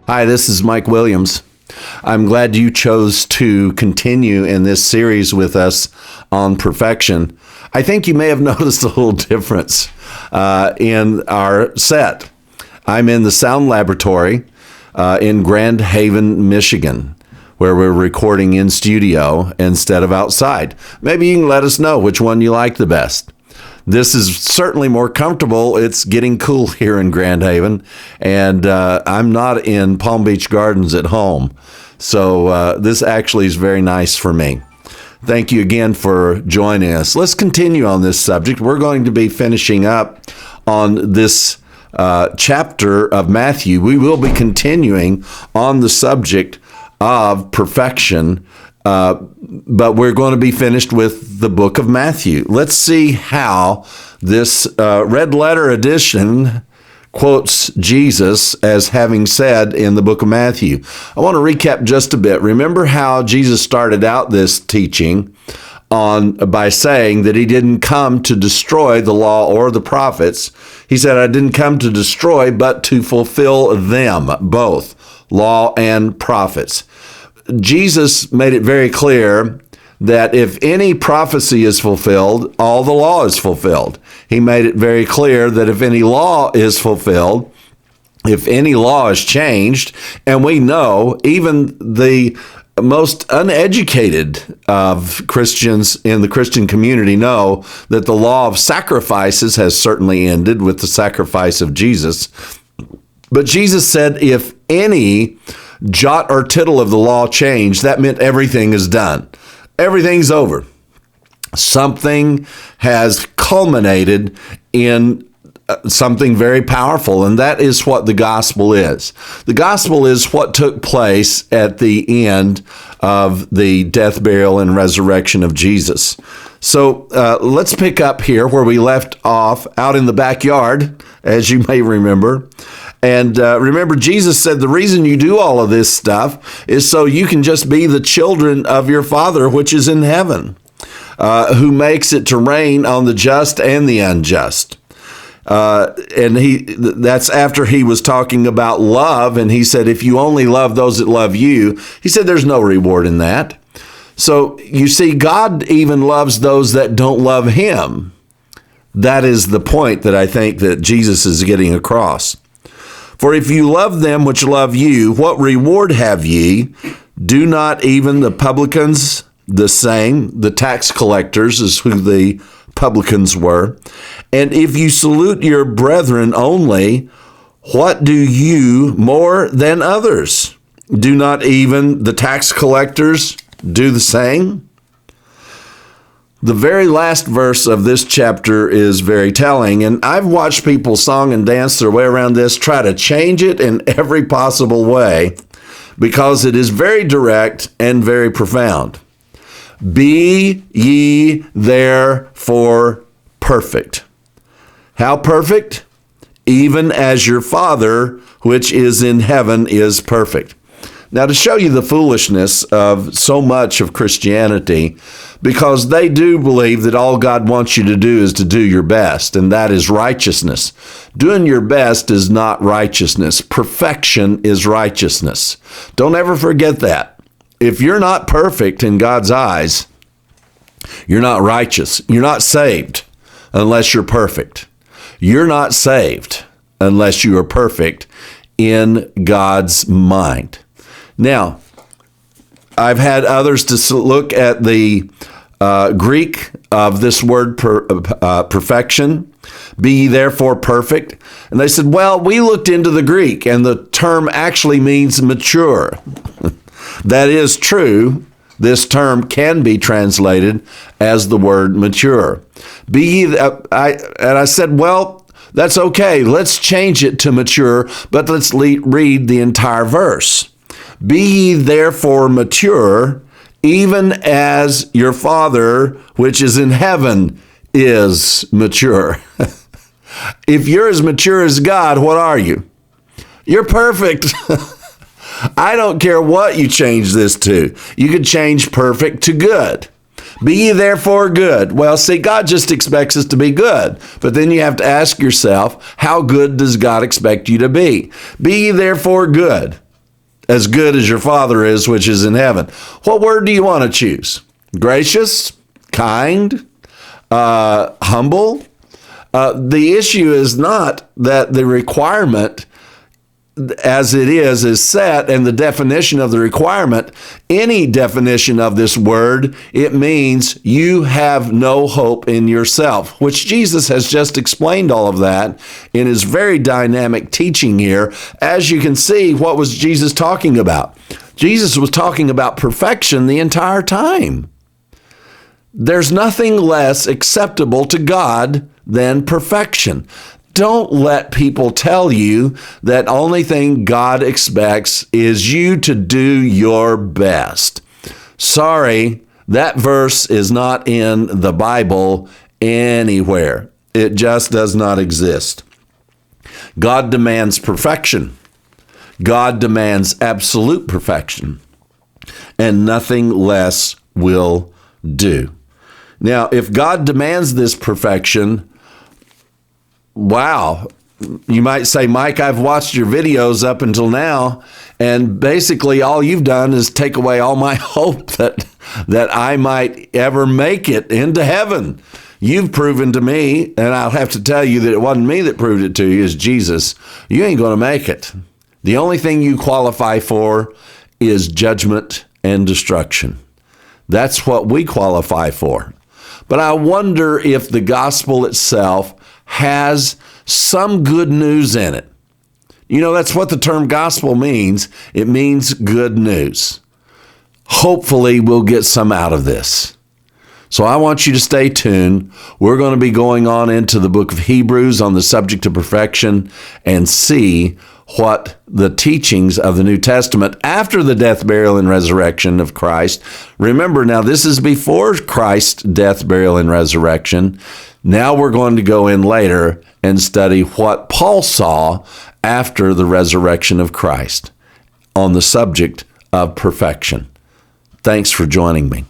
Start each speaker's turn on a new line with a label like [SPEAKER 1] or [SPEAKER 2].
[SPEAKER 1] Hi, this is Mike Williams. I'm glad you chose to continue in this series with us on perfection. I think you may have noticed a little difference in our set. I'm in the sound laboratory in Grand Haven, Michigan, where we're recording in studio instead of outside. Maybe you can let us know which one you like the best. This is certainly more comfortable. It's getting cool here in Grand Haven, and I'm not in Palm Beach Gardens at home. So this actually is very nice for me. Thank you again for joining us. Let's continue on this subject. We're going to be finishing up on this chapter of Matthew. We will be continuing on the subject of perfection, but we're going to be finished with the book of Matthew. Let's see how this red letter edition quotes Jesus as having said in the book of Matthew. I want to recap just a bit. Remember how Jesus started out this teaching by saying that he didn't come to destroy the law or the prophets. He said, I didn't come to destroy, but to fulfill them, both law and prophets. Jesus made it very clear that if any prophecy is fulfilled, all the law is fulfilled. He made it very clear that if any law is fulfilled, if any law is changed, and we know even the most uneducated of Christians in the Christian community know that the law of sacrifices has certainly ended with the sacrifice of Jesus. But Jesus said if any jot or tittle of the law changed, that meant everything is done. Everything's over. Something has culminated in something very powerful, and that is what the gospel is. The gospel is what took place at the end of the death, burial, and resurrection of Jesus. So let's pick up here where we left off out in the backyard, as you may remember. And remember, Jesus said the reason you do all of this stuff is so you can just be the children of your Father which is in heaven, who makes it to rain on the just and the unjust. And that's after he was talking about love, and he said, if you only love those that love you, he said there's no reward in that. So you see, God even loves those that don't love him. That is the point that I think that Jesus is getting across. For if you love them which love you, what reward have ye? Do not even the publicans the same? The tax collectors is who the publicans were. And if you salute your brethren only, what do you more than others? Do not even the tax collectors do the same? The very last verse of this chapter is very telling, and I've watched people song and dance their way around this, try to change it in every possible way, because it is very direct and very profound. Be ye therefore perfect. How perfect? Even as your Father which is in heaven is perfect. Now, to show you the foolishness of so much of Christianity, because they do believe that all God wants you to do is to do your best, and that is righteousness. Doing your best is not righteousness. Perfection is righteousness. Don't ever forget that. If you're not perfect in God's eyes, you're not righteous. You're not saved unless you're perfect. You're not saved unless you are perfect in God's mind. Now, I've had others to look at the Greek of this word perfection. Be ye therefore perfect. And they said, well, we looked into the Greek, and the term actually means mature. That is true. This term can be translated as the word mature. Be ye, I said, well, that's okay. Let's change it to mature, but let's read the entire verse. Be ye therefore mature, even as your Father which is in heaven is mature. If you're as mature as God, what are you? You're perfect. I don't care what you change this to. You could change perfect to good. Be ye therefore good. Well, see, God just expects us to be good. But then you have to ask yourself, how good does God expect you to be? Be ye therefore good. as good as your Father is, which is in heaven. What word do you want to choose? Gracious, kind, humble? The issue is not that the requirement as it is set, and the definition of the requirement, any definition of this word, it means you have no hope in yourself, which Jesus has just explained all of that in his very dynamic teaching here. As you can see, what was Jesus talking about? Jesus was talking about perfection the entire time. There's nothing less acceptable to God than perfection. Don't let people tell you that only thing God expects is you to do your best. Sorry, that verse is not in the Bible anywhere. It just does not exist. God demands perfection. God demands absolute perfection, and nothing less will do. Now, if God demands this perfection, wow, you might say, Mike, I've watched your videos up until now, and basically all you've done is take away all my hope that I might ever make it into heaven. You've proven to me, and I'll have to tell you that it wasn't me that proved it to you, it's Jesus. You ain't going to make it. The only thing you qualify for is judgment and destruction. That's what we qualify for. But I wonder if the gospel itself has some good news in it. You know, that's what the term gospel means. It means good news. Hopefully, we'll get some out of this. So I want you to stay tuned. We're going to be going on into the book of Hebrews on the subject of perfection and see what the teachings of the New Testament after the death, burial, and resurrection of Christ. Remember, now this is before Christ's death, burial, and resurrection. Now we're going to go in later and study what Paul saw after the resurrection of Christ on the subject of perfection. Thanks for joining me.